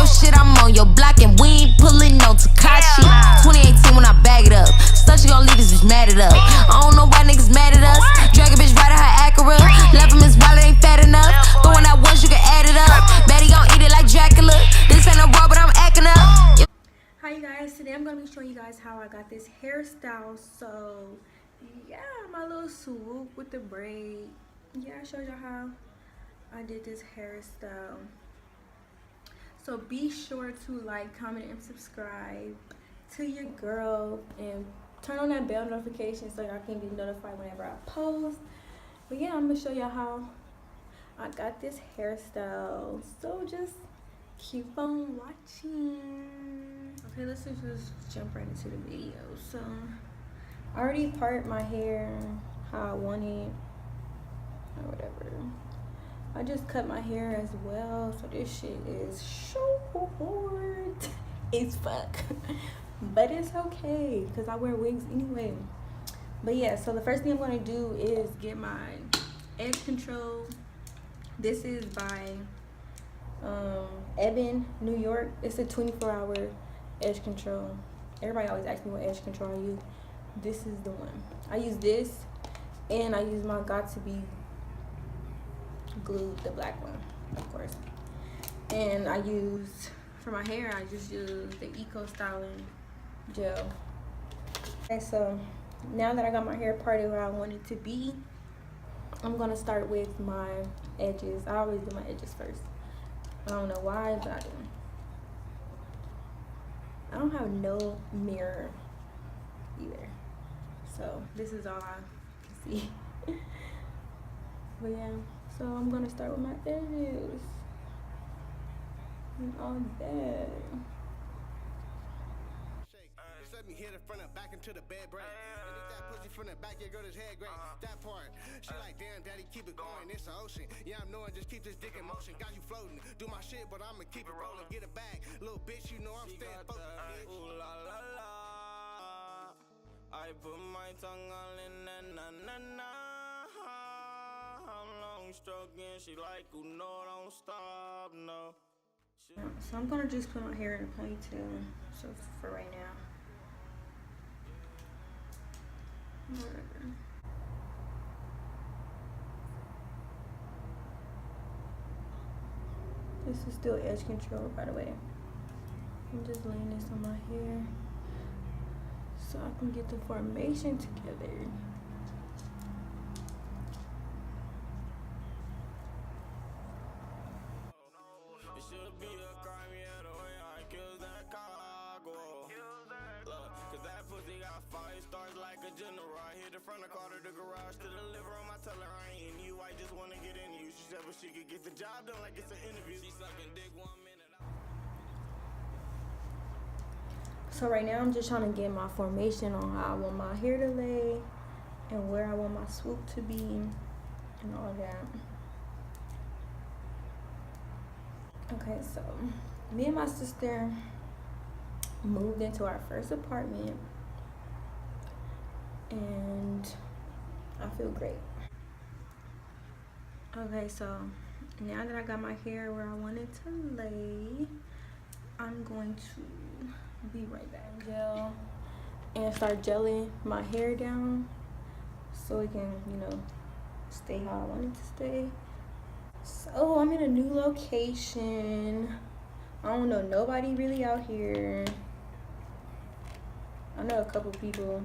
your shit, I'm on your block and we ain't pulling no Takashi. 2018 when I bag it up, stuff she gon' leave this bitch mad at us. I don't know why niggas mad at us. Drag a bitch right at her Acura. Left him his wallet ain't fat enough. Throwing out once you can add it up. Betty gon' eat it like Dracula. This ain't no raw, but I'm acting up. Hi you guys, today I'm going to be showing you guys how I got this hairstyle. So yeah, my little swoop with the braid. Yeah, I showed y'all how I did this hairstyle. So be sure to like, comment, and subscribe to your girl, and turn on that bell notification so y'all can be notified whenever I post. But yeah, I'm gonna show y'all how I got this hairstyle, so just keep on watching. Okay, let's just jump right into the video. So I already parted my hair how I want it or whatever. I just cut my hair as well, so this shit is short as fuck. But it's okay because I wear wigs anyway. But yeah, so the first thing I'm going to do is get my edge control. This is by EBIN New York. It's a 24-hour edge control. Everybody always asks me what edge control I use. This is the one. I use this, and I use my Ojb.dc glue, the black one, of course. And I use, for my hair, I just use the Eco Styling gel. Okay, so now that I got my hair parted where I want it to be, I'm gonna start with my edges. I always do my edges first. I don't know why, but I do. I don't have no mirror either, so this is all I can see. But yeah, so I'm gonna start with my edges and all that. Let me hit it from the back into the bed break. And if that pussy from the back, your girl is head great. That part, she like, damn, daddy, keep it going. It's an ocean. Yeah, I'm knowing, just keep this dick in motion. Got you floating. Do my shit, but I'ma keep it rolling. Get it back, little bitch. You know I'm staying focused. Ooh la la la. I put my tongue all in that na na na. How long stroking? She like, ooh no, don't stop, no. So I'm gonna just put my hair in a ponytail. So for right now. Whatever. This is still edge control, by the way. I'm just laying this on my hair so I can get the formation together. It should be a crime, yeah, the way I killed that cargo. Look, cause that pussy got 5 stars like a general. I hit the front of Carter, the garage to deliver on my teller. I ain't you, I just wanna get in you. She said, but she could get the job done like it's an interview. She sucking dick 1 minute. So right now I'm just trying to get my formation on how I want my hair to lay and where I want my swoop to be and all that. Okay, so me and my sister moved into our first apartment and I feel great. Okay, so now that I got my hair where I want it to lay, I'm going to be right back. Gel and start gelling my hair down so it can, you know, stay how I want it to stay. So I'm in a new location. I don't know nobody really out here. I know a couple people.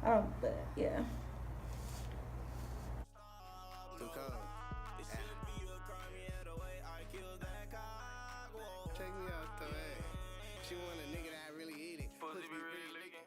But yeah. Check me out though, hey. She want a nigga that really eat it. Pussy be really licking.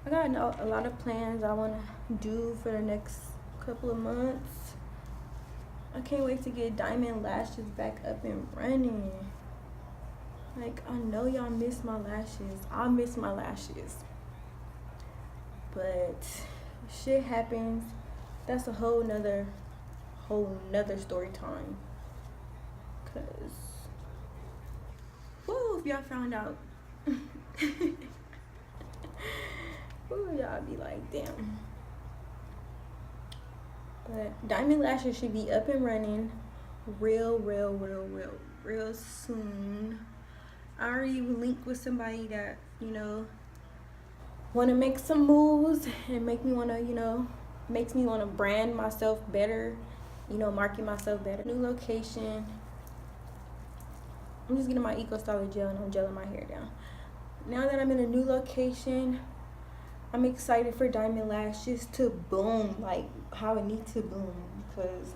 I got a lot of plans I want to do for the next couple of months. I can't wait to get diamond lashes back up and running. Like, I know y'all miss my lashes. I miss my lashes. But shit happens. That's a whole nother story time. Cause woo, if y'all found out. Woo, y'all be like, damn. But diamond lashes should be up and running real soon. I already linked with somebody that, you know, want to make some moves and make me want to, you know, makes me want to brand myself better, you know, market myself better. New location. I'm just getting my Eco Styler gel and I'm gelling my hair down. Now that I'm in a new location, I'm excited for Diamond Lashes to boom like how it needs to boom, because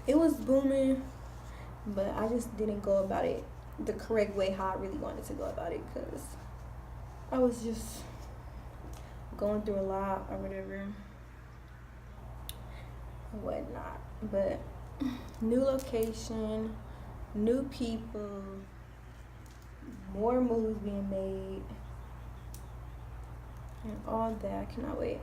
it was booming, but I just didn't go about it the correct way how I really wanted to go about it, because I was just going through a lot or whatever and whatnot. But new location, new people, more moves being made, and all that. I cannot wait.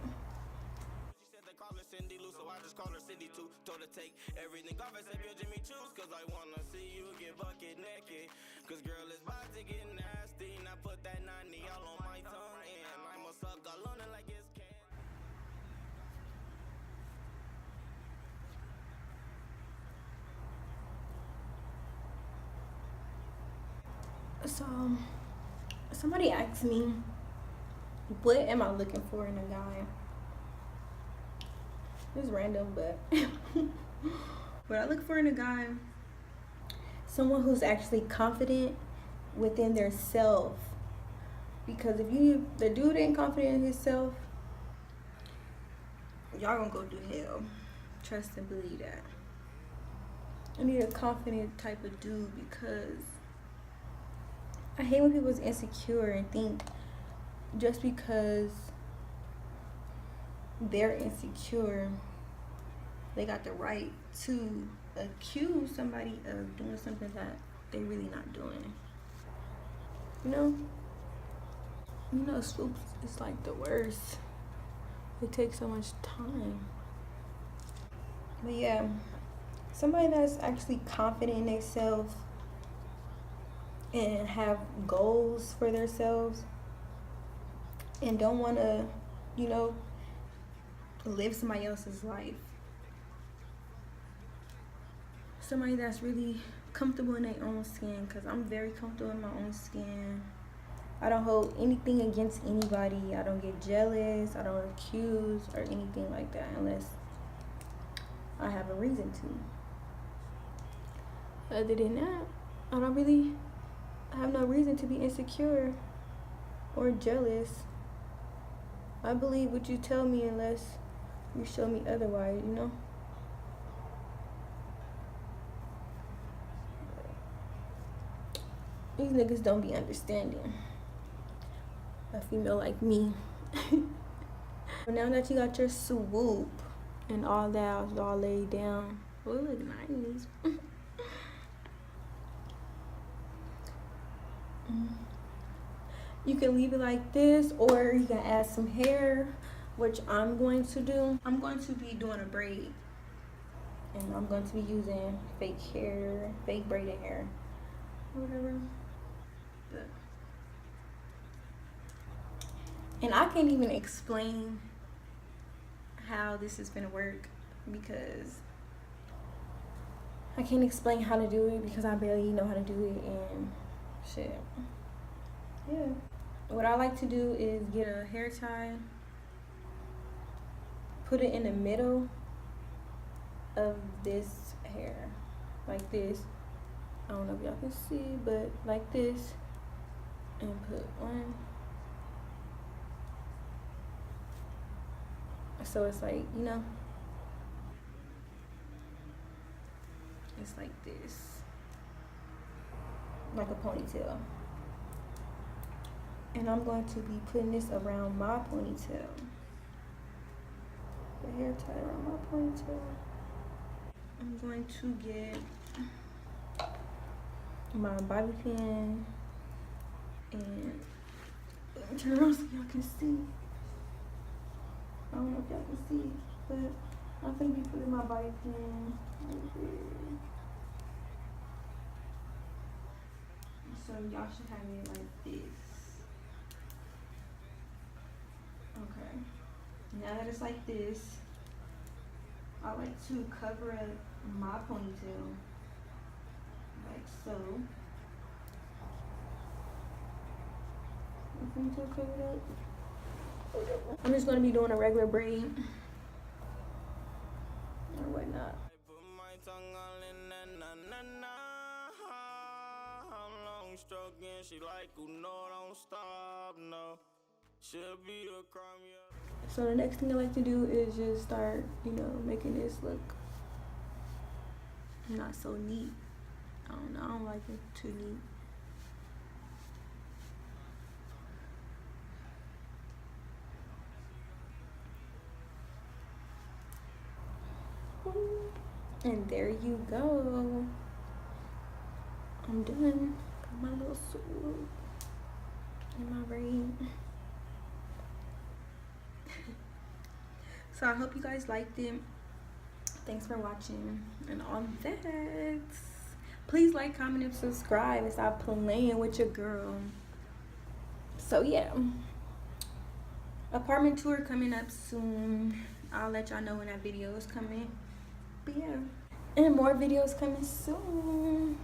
She said they call her Cindy Lou, so I just call her Cindy too. Told her take everything off and said, Jimmy choose, cause I wanna see you get bucket naked. Cause girl, it's about to get nasty. Now put that 90 all on my tongue, and I'ma suck all on it like it's candy. So somebody asked me, what am I looking for in a guy? It's random, but what I look for in a guy, someone who's actually confident within their self. Because if the dude ain't confident in himself, y'all gonna go through hell. Trust and believe that. I need a confident type of dude, because I hate when people's insecure and think just because they're insecure, they got the right to accuse somebody of doing something that they really not doing. You know, Swoop is like the worst. It takes so much time. But yeah, somebody that's actually confident in themselves and have goals for themselves and don't want to, you know, live somebody else's life. Somebody that's really comfortable in their own skin, because I'm very comfortable in my own skin. I don't hold anything against anybody. I don't get jealous. I don't accuse or anything like that unless I have a reason to. Other than that, I don't really have no reason to be insecure or jealous. I believe what you tell me unless you show me otherwise, you know? These niggas don't be understanding a female like me. Now that you got your swoop and all that all laid down, oh, it look nice. You can leave it like this, or you can add some hair, which I'm going to do. I'm going to be doing a braid, and I'm going to be using fake hair, fake braided hair, whatever. And I can't even explain how this is gonna work, because I can't explain how to do it, because I barely know how to do it and shit. Yeah. What I like to do is get a hair tie, put it in the middle of this hair, like this. I don't know if y'all can see, but like this, and put one. So it's like, you know, it's like this, like a ponytail. And I'm going to be putting this around my ponytail. The hair tie around my ponytail. I'm going to get my bobby pin and turn around so y'all can see. I don't know if y'all can see, but I'm gonna be putting my bobby pin right here. So y'all should have it like this. Okay. Now that it's like this, I like to cover up my ponytail, like so. I'm just gonna be doing a regular braid or whatnot. Put my tongue all in that na. How long stroking? She like, no, don't stop, no. Should be a crime, yeah. So the next thing I like to do is just start, you know, making this look not so neat. I don't know, I don't like it too neat. And there you go. I'm done. Got my little swoop and my braid. So I hope you guys liked it. Thanks for watching. And on that, please like, comment, and subscribe and stop playing with your girl. So yeah, apartment tour coming up soon. I'll let y'all know when that video is coming. But yeah, and more videos coming soon.